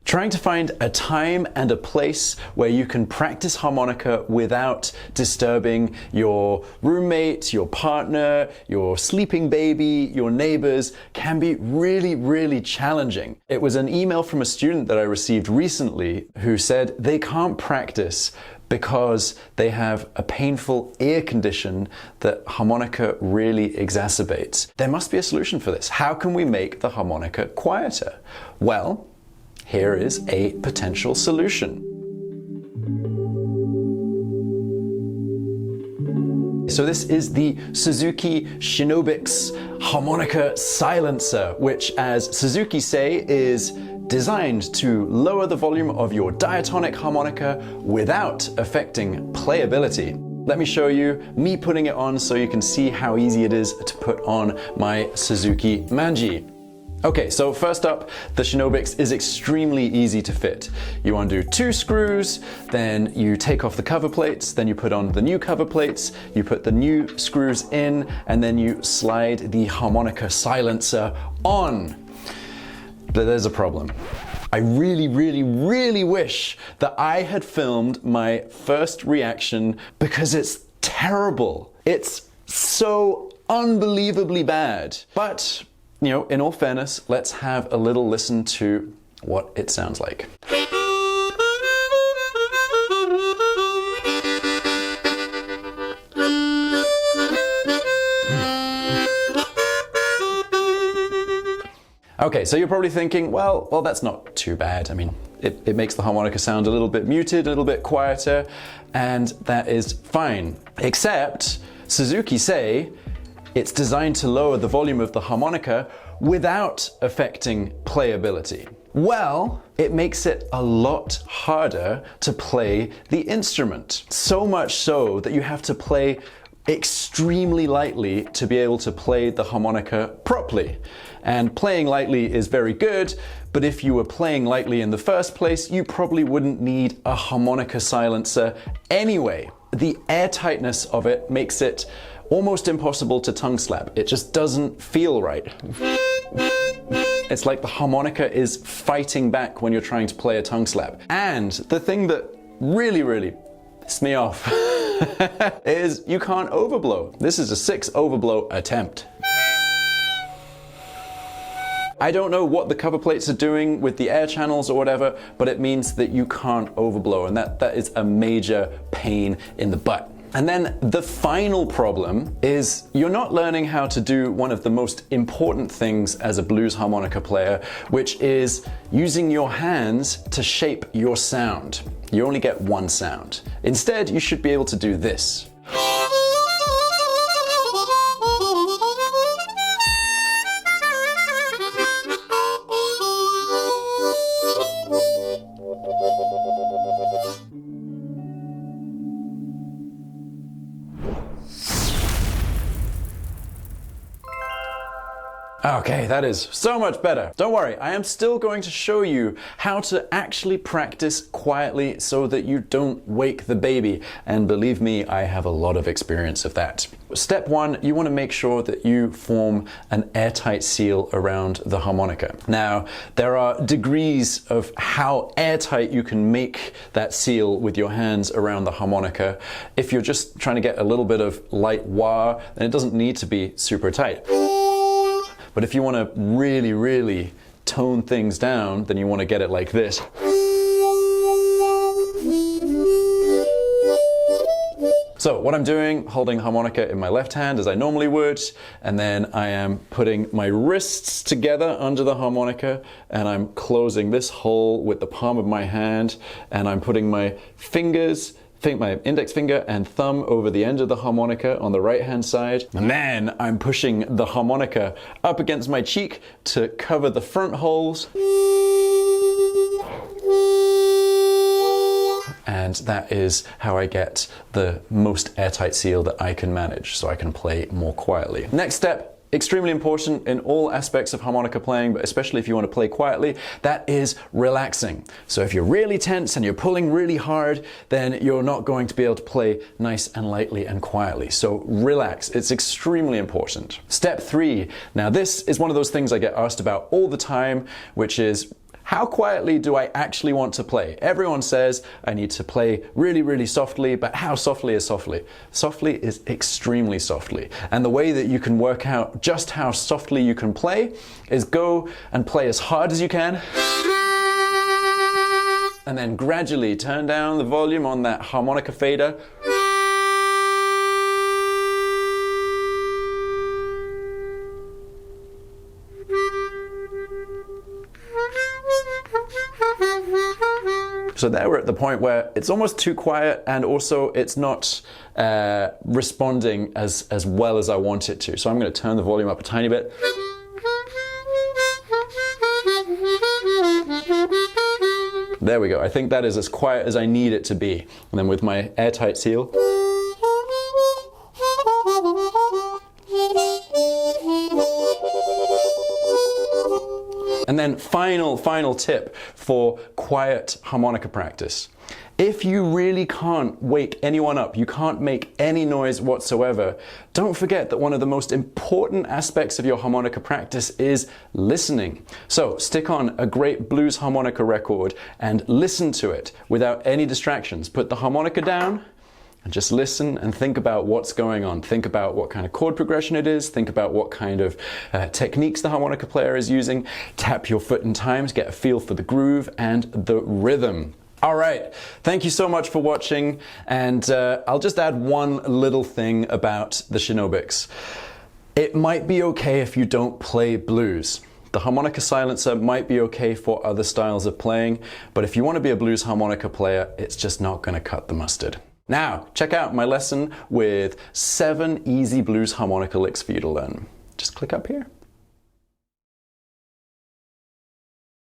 Trying to find a time and a place where you can practice harmonica without disturbing your roommate, your partner, your sleeping baby, your neighbors can be really, really challenging. It was an email from a student that I received recently who said they can't practice because they have a painful ear condition that harmonica really exacerbates. There must be a solution for this. How can we make the harmonica quieter? Well, here is a potential solution. So this is the Suzuki Shinobix Harmonica Silencer, which, as Suzuki say, is designed to lower the volume of your diatonic harmonica without affecting playability. Let me show you me putting it on so you can see how easy it is to put on my Suzuki Manji. Okay, so first up, the Shinobix is extremely easy to fit. You undo 2 screws, then you take off the cover plates, then you put on the new cover plates, you put the new screws in, and then you slide the harmonica silencer on. But there's a problem. I really, really, really wish that I had filmed my first reaction because it's terrible. It's so unbelievably bad. But you know, in all fairness, let's have a little listen to what it sounds like. Okay, so you're probably thinking, well, that's not too bad. I mean, it makes the harmonica sound a little bit muted, a little bit quieter, and that is fine. Except, Suzuki say, it's designed to lower the volume of the harmonica without affecting playability. Well, it makes it a lot harder to play the instrument. So much so that you have to play extremely lightly to be able to play the harmonica properly. And playing lightly is very good, but if you were playing lightly in the first place, you probably wouldn't need a harmonica silencer anyway. The air tightness of it makes it almost impossible to tongue slap. It just doesn't feel right. It's like the harmonica is fighting back when you're trying to play a tongue slap. And the thing that really, really pissed me off is you can't overblow. This is a 6 overblow attempt. I don't know what the cover plates are doing with the air channels or whatever, but it means that you can't overblow, and that is a major pain in the butt. And then the final problem is you're not learning how to do one of the most important things as a blues harmonica player, which is using your hands to shape your sound. You only get one sound. Instead, you should be able to do this. Okay, that is so much better. Don't worry, I am still going to show you how to actually practice quietly so that you don't wake the baby. And believe me, I have a lot of experience of that. Step 1, you want to make sure that you form an airtight seal around the harmonica. Now, there are degrees of how airtight you can make that seal with your hands around the harmonica. If you're just trying to get a little bit of light wah, then it doesn't need to be super tight. But if you want to really, really tone things down, then you want to get it like this. So what I'm doing, holding the harmonica in my left hand as I normally would, and then I am putting my wrists together under the harmonica, and I'm closing this hole with the palm of my hand, and I'm putting my fingers, my index finger and thumb over the end of the harmonica on the right hand side, and then I'm pushing the harmonica up against my cheek to cover the front holes. And that is how I get the most airtight seal that I can manage, so I can play more quietly. Next step, extremely important in all aspects of harmonica playing, but especially if you want to play quietly, that is relaxing. So if you're really tense and you're pulling really hard, then you're not going to be able to play nice and lightly and quietly. So relax, it's extremely important. Step 3, now this is one of those things I get asked about all the time, which is How quietly do I actually want to play? Everyone says I need to play really, really softly, but how softly is softly? Softly is extremely softly. And the way that you can work out just how softly you can play is go and play as hard as you can, and then gradually turn down the volume on that harmonica fader. So there we're at the point where it's almost too quiet, and also it's not responding as well as I want it to. So I'm going to turn the volume up a tiny bit. There we go. I think that is as quiet as I need it to be. And then with my airtight seal. And then final tip for quiet harmonica practice. If you really can't wake anyone up, you can't make any noise whatsoever, don't forget that one of the most important aspects of your harmonica practice is listening. So stick on a great blues harmonica record and listen to it without any distractions. Put the harmonica down and just listen and think about what's going on. Think about what kind of chord progression it is. Think about what kind of techniques the harmonica player is using. Tap your foot in time to get a feel for the groove and the rhythm. All right, thank you so much for watching, and I'll just add one little thing about the Shinobix. It might be okay if you don't play blues. The Harmonica Silencer might be okay for other styles of playing, but if you want to be a blues harmonica player, it's just not going to cut the mustard. Now, check out my lesson with 7 easy blues harmonica licks for you to learn. Just click up here.